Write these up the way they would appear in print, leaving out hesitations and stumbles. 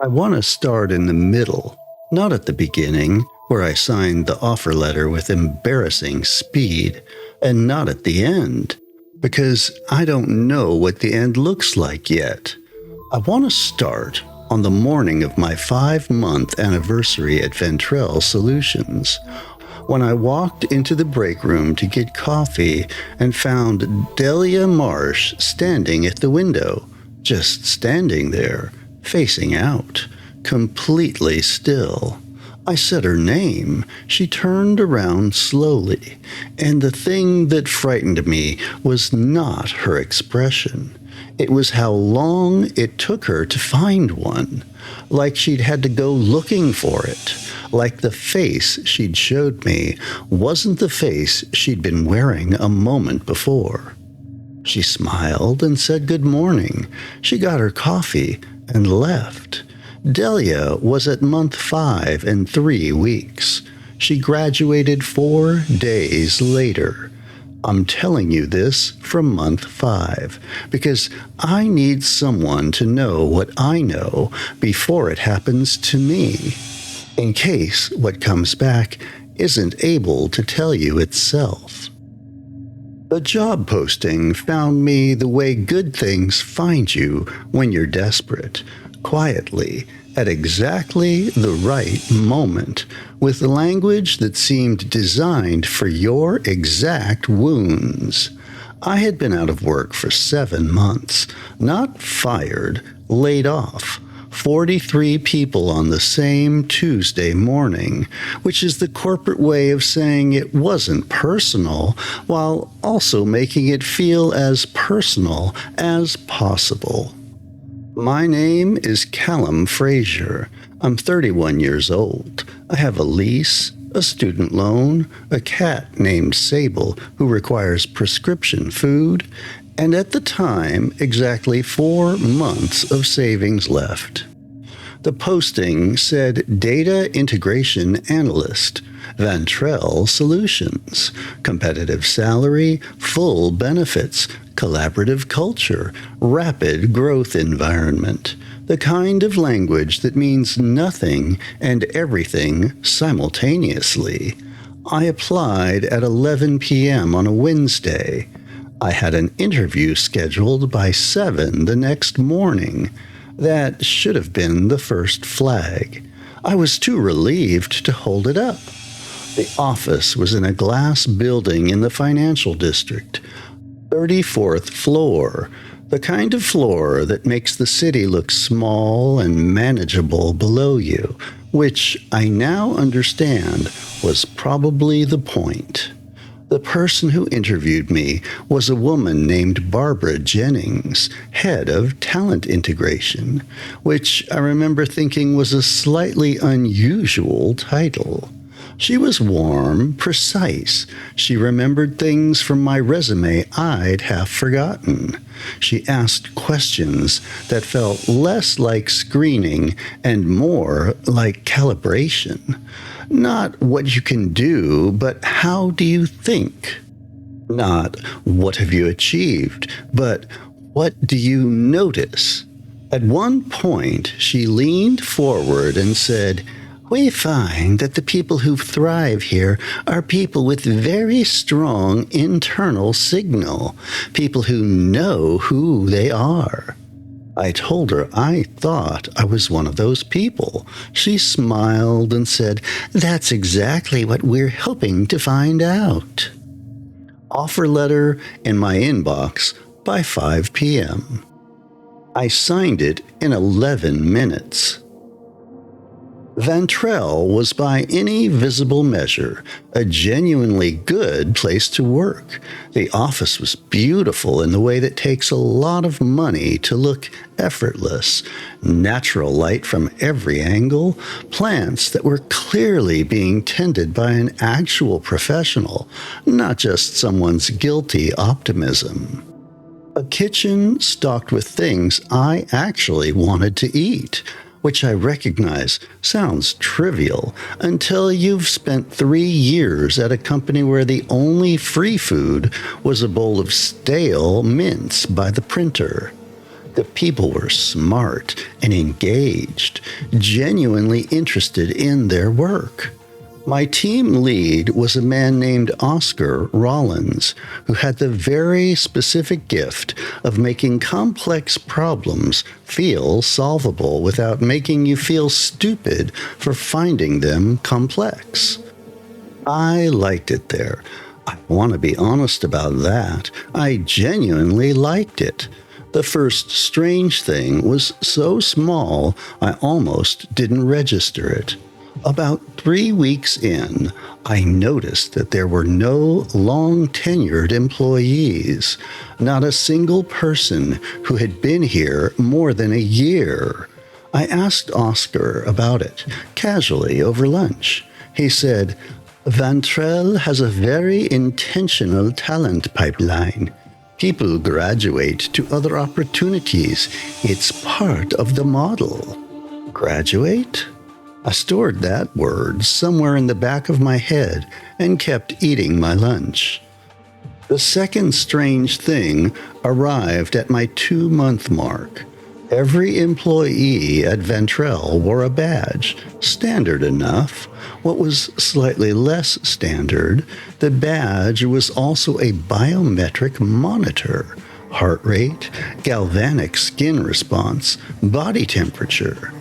I want to start in the middle, not at the beginning, where I signed the offer letter with embarrassing speed, and not at the end, because I don't know what the end looks like yet. I want to start on the morning of my 5-month anniversary at Vantrel Solutions, when I walked into the break room to get coffee and found Delia Marsh standing at the window, just standing there, facing out, completely still. I said her name. She turned around slowly, and the thing that frightened me was not her expression. It was how long it took her to find one, like she'd had to go looking for it, like the face she'd showed me wasn't the face she'd been wearing a moment before. She smiled and said good morning. She got her coffee and left. Delia was at month 5 and 3 weeks. She graduated 4 days later. I'm telling you this from month 5 because I need someone to know what I know before it happens to me, in case what comes back isn't able to tell you itself. The job posting found me the way good things find you when you're desperate, quietly, at exactly the right moment, with language that seemed designed for your exact wounds. I had been out of work for 7 months, not fired, laid off. 43 people on the same Tuesday morning, which is the corporate way of saying it wasn't personal, while also making it feel as personal as possible. My name is Callum Frazier. I'm 31 years old. I have a lease, a student loan, a cat named Sable who requires prescription food, and at the time, exactly 4 months of savings left. The posting said Data Integration Analyst, Vantrel Solutions, competitive salary, full benefits, collaborative culture, rapid growth environment, the kind of language that means nothing and everything simultaneously. I applied at 11 p.m. on a Wednesday. I had an interview scheduled by 7 the next morning. That should have been the first flag. I was too relieved to hold it up. The office was in a glass building in the financial district, 34th floor, the kind of floor that makes the city look small and manageable below you, which I now understand was probably the point. The person who interviewed me was a woman named Barbara Jennings, head of talent integration, which I remember thinking was a slightly unusual title. She was warm, precise. She remembered things from my resume I'd half forgotten. She asked questions that felt less like screening and more like calibration. Not what you can do, but how do you think? Not what have you achieved, but what do you notice? At one point, she leaned forward and said, "We find that the people who thrive here are people with very strong internal signal, people who know who they are." I told her I thought I was one of those people. She smiled and said, "That's exactly what we're hoping to find out." Offer letter in my inbox by 5 p.m. I signed it in 11 minutes. Vantrel was by any visible measure a genuinely good place to work. The office was beautiful in the way that takes a lot of money to look effortless. Natural light from every angle, plants that were clearly being tended by an actual professional, not just someone's guilty optimism. A kitchen stocked with things I actually wanted to eat, which I recognize sounds trivial until you've spent 3 years at a company where the only free food was a bowl of stale mince by the printer. The people were smart and engaged, genuinely interested in their work. My team lead was a man named Oscar Rollins, who had the very specific gift of making complex problems feel solvable without making you feel stupid for finding them complex. I liked it there. I want to be honest about that. I genuinely liked it. The first strange thing was so small I almost didn't register it. About 3 weeks in, I noticed that there were no long-tenured employees, not a single person who had been here more than a year. I asked Oscar about it, casually over lunch. He said, "Vantrel has a very intentional talent pipeline. People graduate to other opportunities. It's part of the model." Graduate? I stored that word somewhere in the back of my head and kept eating my lunch. The second strange thing arrived at my 2-month mark. Every employee at Vantrel wore a badge, standard enough. What was slightly less standard, the badge was also a biometric monitor: heart rate, galvanic skin response, body temperature.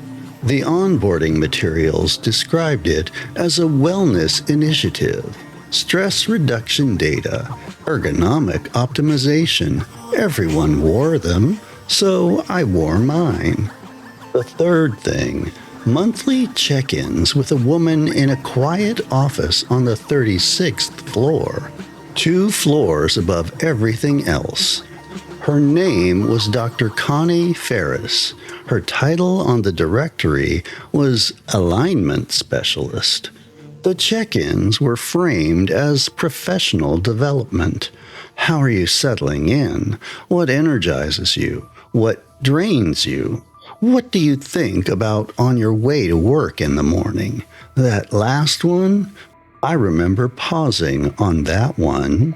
The onboarding materials described it as a wellness initiative, stress reduction data, ergonomic optimization. Everyone wore them, so I wore mine. The third thing, monthly check-ins with a woman in a quiet office on the 36th floor, 2 floors above everything else. Her name was Dr. Connie Ferris. Her title on the directory was Alignment Specialist. The check-ins were framed as professional development. How are you settling in? What energizes you? What drains you? What do you think about on your way to work in the morning? That last one? I remember pausing on that one.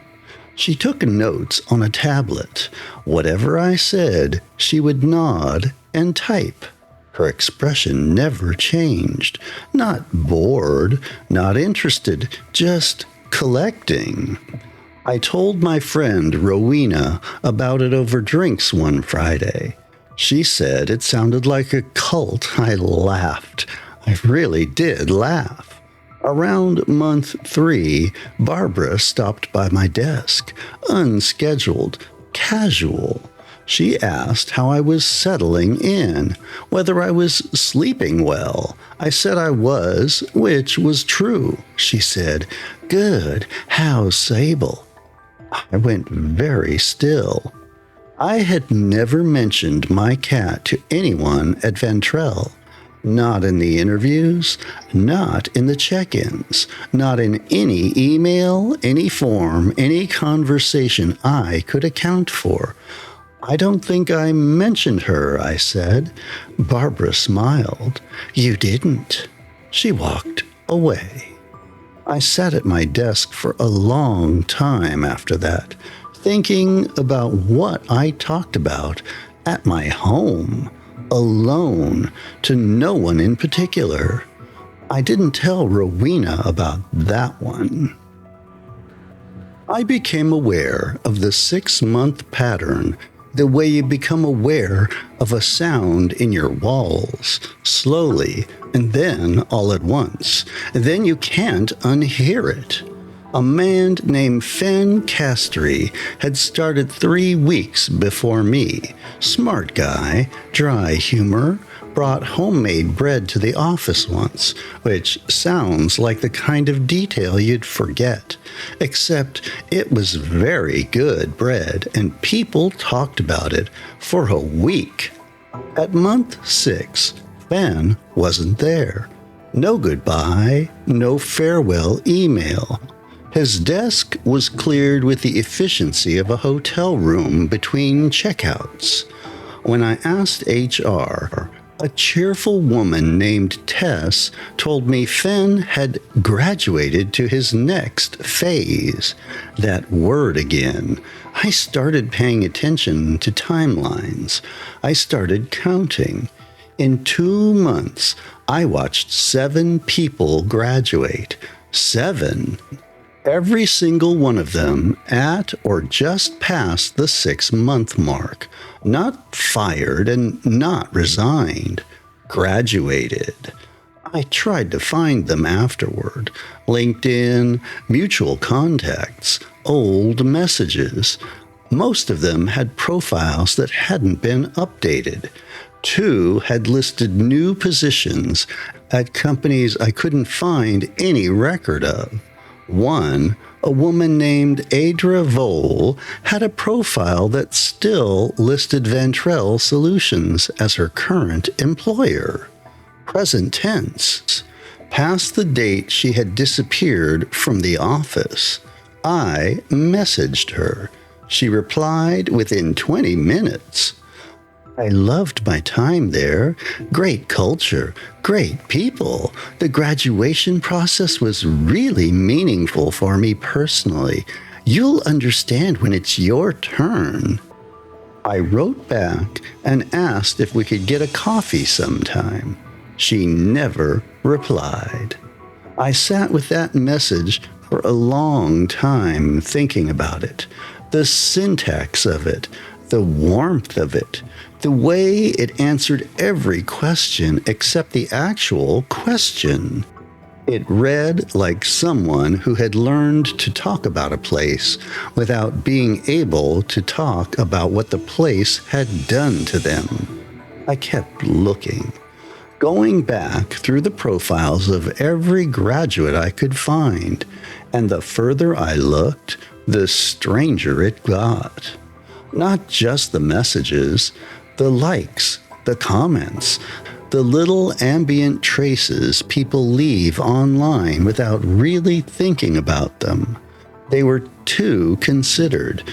She took notes on a tablet. Whatever I said, she would nod and type. Her expression never changed. Not bored, not interested, just collecting. I told my friend Rowena about it over drinks one Friday. She said it sounded like a cult. I laughed. I really did laugh. Around month 3, Barbara stopped by my desk, unscheduled, casual. She asked how I was settling in, whether I was sleeping well. I said I was, which was true. She said, "Good. How's Sable?" I went very still. I had never mentioned my cat to anyone at Vantrel. Not in the interviews, not in the check-ins, not in any email, any form, any conversation I could account for. "I don't think I mentioned her," I said. Barbara smiled. "You didn't." She walked away. I sat at my desk for a long time after that, thinking about what I talked about at my home, alone, to no one in particular. I didn't tell Rowena about that one. I became aware of the 6-month pattern, the way you become aware of a sound in your walls, slowly, and then all at once. Then you can't unhear it. A man named Fen Castry had started 3 weeks before me. Smart guy, dry humor, brought homemade bread to the office once, which sounds like the kind of detail you'd forget. Except it was very good bread, and people talked about it for a week. At month 6, Fen wasn't there. No goodbye, no farewell email. His desk was cleared with the efficiency of a hotel room between checkouts. When I asked HR, A cheerful woman named Tess told me Finn had graduated to his next phase. That word again. I started paying attention to timelines. I started counting. In 2 months, I watched 7 people graduate. 7. Every single one of them at or just past the 6-month mark. Not fired and not resigned. Graduated. I tried to find them afterward. LinkedIn, mutual contacts, old messages. Most of them had profiles that hadn't been updated. 2 had listed new positions at companies I couldn't find any record of. 1, a woman named Adra Vole, had a profile that still listed Vantrel Solutions as her current employer. Present tense. Past the date she had disappeared from the office. I messaged her. She replied within 20 minutes. I loved my time there. Great culture, great people. The graduation process was really meaningful for me personally. You'll understand when it's your turn. I wrote back and asked if we could get a coffee sometime. She never replied. I sat with that message for a long time thinking about it. The syntax of it, the warmth of it, the way it answered every question except the actual question. It read like someone who had learned to talk about a place without being able to talk about what the place had done to them. I kept looking, going back through the profiles of every graduate I could find, and the further I looked, the stranger it got. Not just the messages, the likes, the comments, the little ambient traces people leave online without really thinking about them. They were too considered,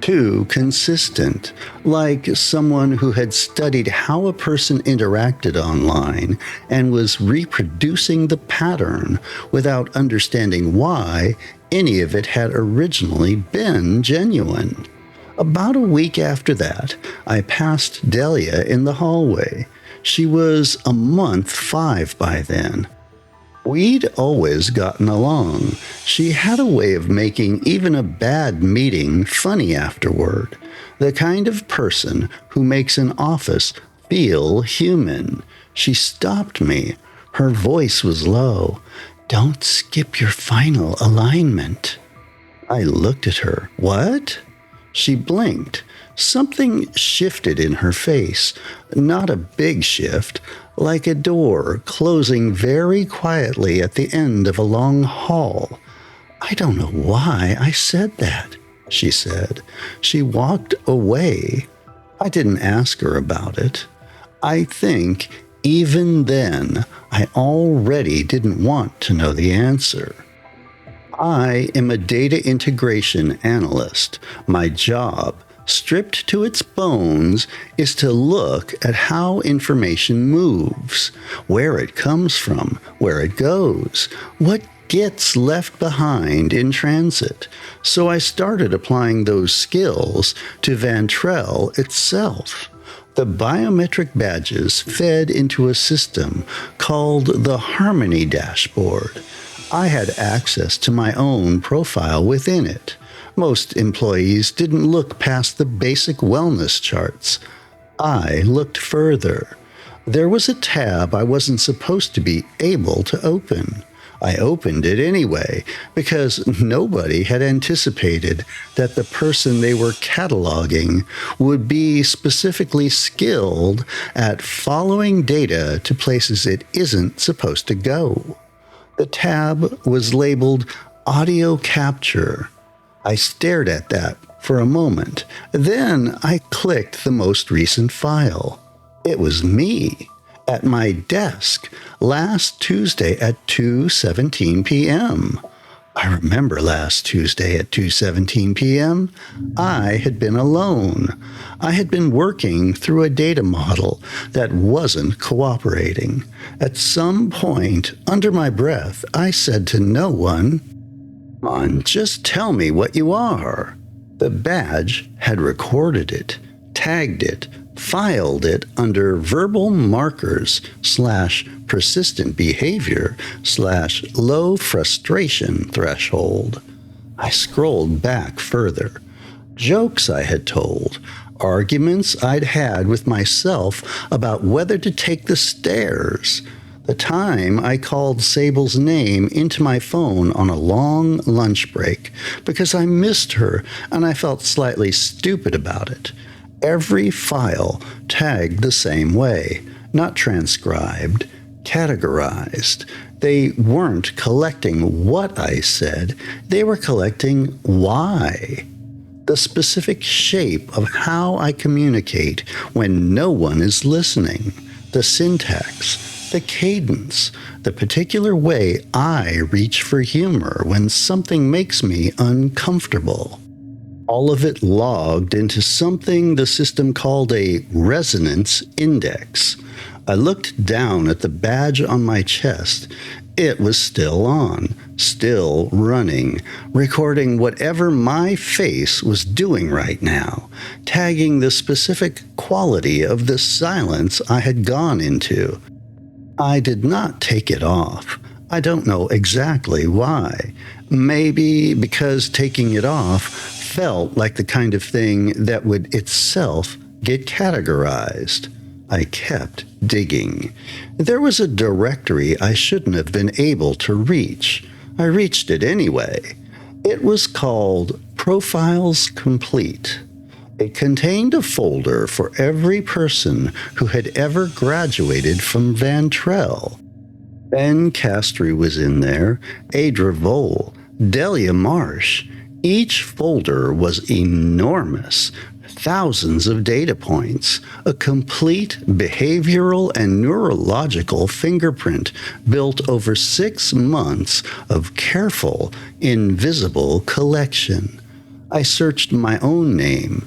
too consistent, like someone who had studied how a person interacted online and was reproducing the pattern without understanding why any of it had originally been genuine. About a week after that, I passed Delia in the hallway. She was a month 5 by then. We'd always gotten along. She had a way of making even a bad meeting funny afterward. The kind of person who makes an office feel human. She stopped me. Her voice was low. "Don't skip your final alignment." I looked at her. "What?" She blinked. Something shifted in her face. Not a big shift, like a door closing very quietly at the end of a long hall. "I don't know why I said that," she said. She walked away. I didn't ask her about it. I think even then, I already didn't want to know the answer. I am a data integration analyst. My job, stripped to its bones, is to look at how information moves, where it comes from, where it goes, what gets left behind in transit. So I started applying those skills to Vantrel itself. The biometric badges fed into a system called the Harmony Dashboard. I had access to my own profile within it. Most employees didn't look past the basic wellness charts. I looked further. There was a tab I wasn't supposed to be able to open. I opened it anyway, because nobody had anticipated that the person they were cataloging would be specifically skilled at following data to places it isn't supposed to go. The tab was labeled Audio Capture. I stared at that for a moment. Then I clicked the most recent file. It was me, at my desk, last Tuesday at 2:17 p.m. I remember last Tuesday at 2:17 p.m., I had been alone. I had been working through a data model that wasn't cooperating. At some point, under my breath, I said to no one, "Come on, just tell me what you are." The badge had recorded it, tagged it, filed it under verbal markers / persistent behavior / low frustration threshold. I scrolled back further. Jokes I had told, arguments I'd had with myself about whether to take the stairs, the time I called Sable's name into my phone on a long lunch break because I missed her and I felt slightly stupid about it. Every file tagged the same way, not transcribed, categorized. They weren't collecting what I said, they were collecting why. The specific shape of how I communicate when no one is listening, the syntax, the cadence, the particular way I reach for humor when something makes me uncomfortable. All of it logged into something the system called a resonance index. I looked down at the badge on my chest. It was still on, still running, recording whatever my face was doing right now, tagging the specific quality of the silence I had gone into. I did not take it off. I don't know exactly why. Maybe because taking it off felt like the kind of thing that would itself get categorized. I kept digging. There was a directory I shouldn't have been able to reach. I reached it anyway. It was called Profiles Complete. It contained a folder for every person who had ever graduated from Vantrel. Ben Castry was in there, Adra Vole, Delia Marsh. Each folder was enormous, thousands of data points, a complete behavioral and neurological fingerprint built over 6 months of careful, invisible collection. I searched my own name.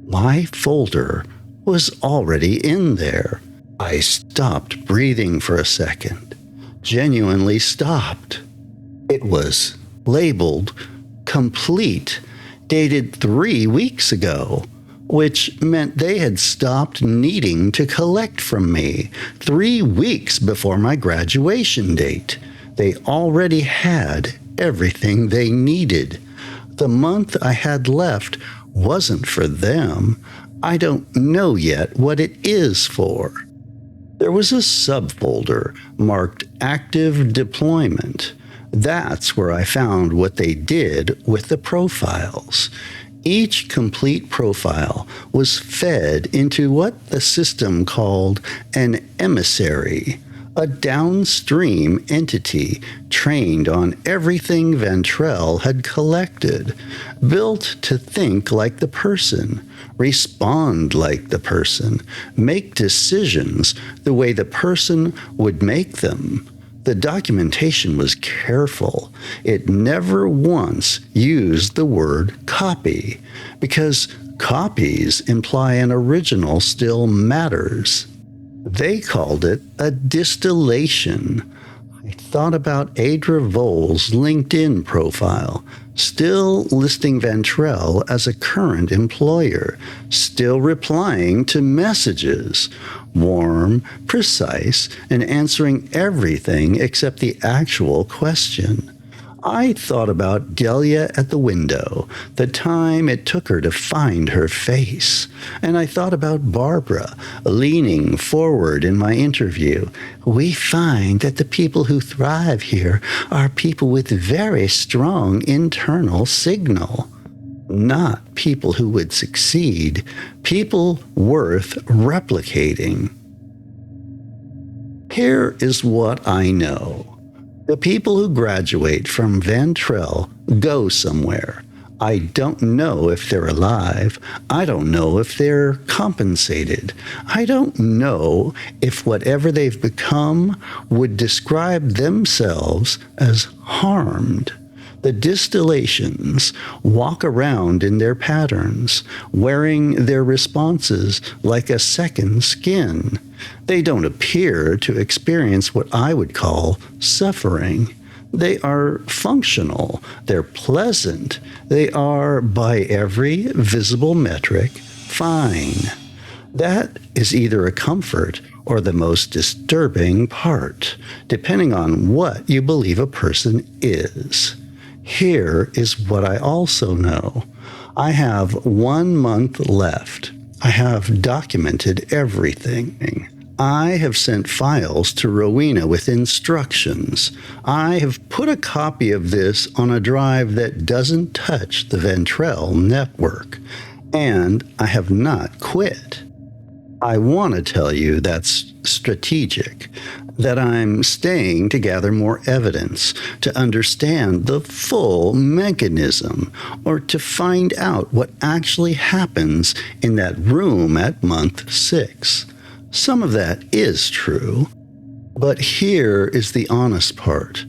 My folder was already in there. I stopped breathing for a second, genuinely stopped. It was labeled complete, dated 3 weeks ago, which meant they had stopped needing to collect from me 3 weeks before my graduation date. They already had everything they needed. The month I had left wasn't for them. I don't know yet what it is for. There was a subfolder marked Active Deployment. That's where I found what they did with the profiles. Each complete profile was fed into what the system called an emissary, a downstream entity trained on everything Vantrel had collected, built to think like the person, respond like the person, make decisions the way the person would make them. The documentation was careful. It never once used the word copy, because copies imply an original still matters. They called it a distillation. I thought about Adra Vole's LinkedIn profile, still listing Vantrel as a current employer, still replying to messages, warm, precise, and answering everything except the actual question. I thought about Delia at the window, the time it took her to find her face. And I thought about Barbara, leaning forward in my interview. We find that the people who thrive here are people with very strong internal signal. Not people who would succeed, people worth replicating. Here is what I know. The people who graduate from Vantrel go somewhere. I don't know if they're alive. I don't know if they're compensated. I don't know if whatever they've become would describe themselves as harmed. The distillations walk around in their patterns, wearing their responses like a second skin. They don't appear to experience what I would call suffering. They are functional. They're pleasant. They are, by every visible metric, fine. That is either a comfort or the most disturbing part, depending on what you believe a person is. Here is what I also know. I have 1 month left. I have documented everything. I have sent files to Rowena with instructions. I have put a copy of this on a drive that doesn't touch the Vantrel network. And I have not quit. I want to tell you that's strategic, that I'm staying to gather more evidence, to understand the full mechanism, or to find out what actually happens in that room at month 6. Some of that is true, but here is the honest part.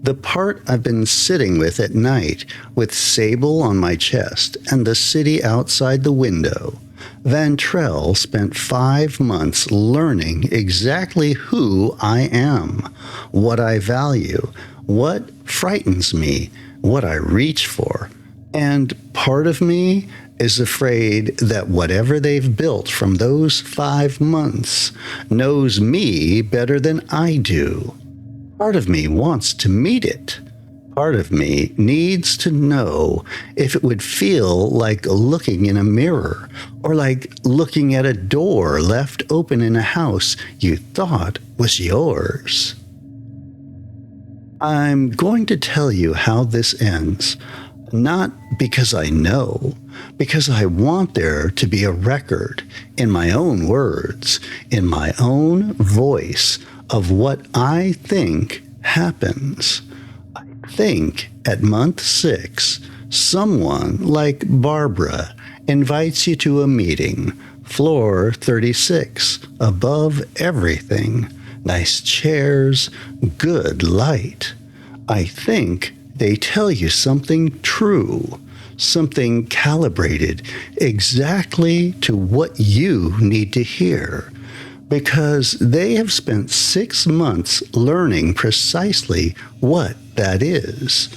The part I've been sitting with at night, with Sable on my chest and the city outside the window. Vantrel spent 5 months learning exactly who I am, what I value, what frightens me, what I reach for. And part of me is afraid that whatever they've built from those 5 months knows me better than I do. Part of me wants to meet it. Part of me needs to know if it would feel like looking in a mirror or like looking at a door left open in a house you thought was yours. I'm going to tell you how this ends, not because I know, because I want there to be a record in my own words, in my own voice of what I think happens. I think at month 6, someone like Barbara invites you to a meeting, floor 36, above everything, nice chairs, good light. I think they tell you something true, something calibrated exactly to what you need to hear, because they have spent 6 months learning precisely what that is.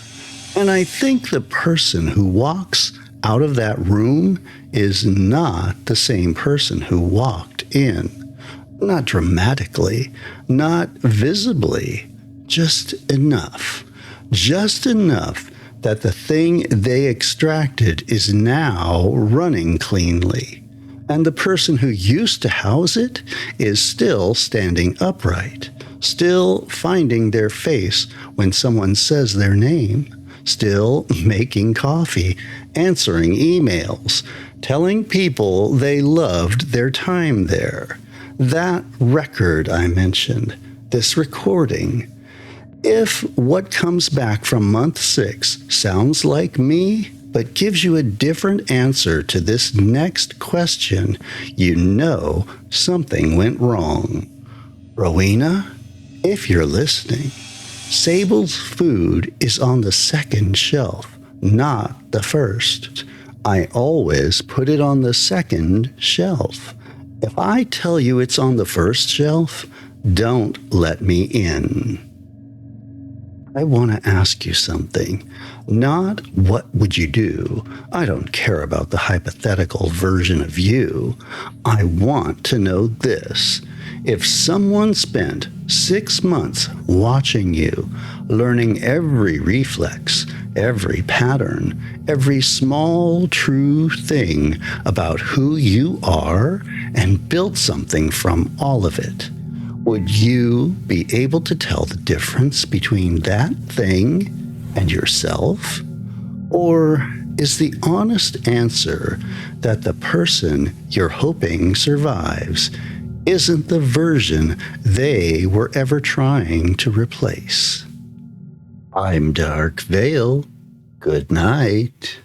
And I think the person who walks out of that room is not the same person who walked in. Not dramatically, not visibly, just enough. Just enough that the thing they extracted is now running cleanly. And the person who used to house it is still standing upright, still finding their face when someone says their name, still making coffee, answering emails, telling people they loved their time there. That record I mentioned, this recording. If what comes back from month 6 sounds like me, but gives you a different answer to this next question, you know something went wrong. Rowena, if you're listening, Sable's food is on the 2nd shelf, not the 1st. I always put it on the 2nd shelf. If I tell you it's on the 1st shelf, don't let me in. I want to ask you something. Not what would you do? I don't care about the hypothetical version of you. I want to know this. If someone spent 6 months watching you, learning every reflex, every pattern, every small true thing about who you are, and built something from all of it, would you be able to tell the difference between that thing and yourself? Or is the honest answer that the person you're hoping survives isn't the version they were ever trying to replace? I'm Dark Veil. Good night.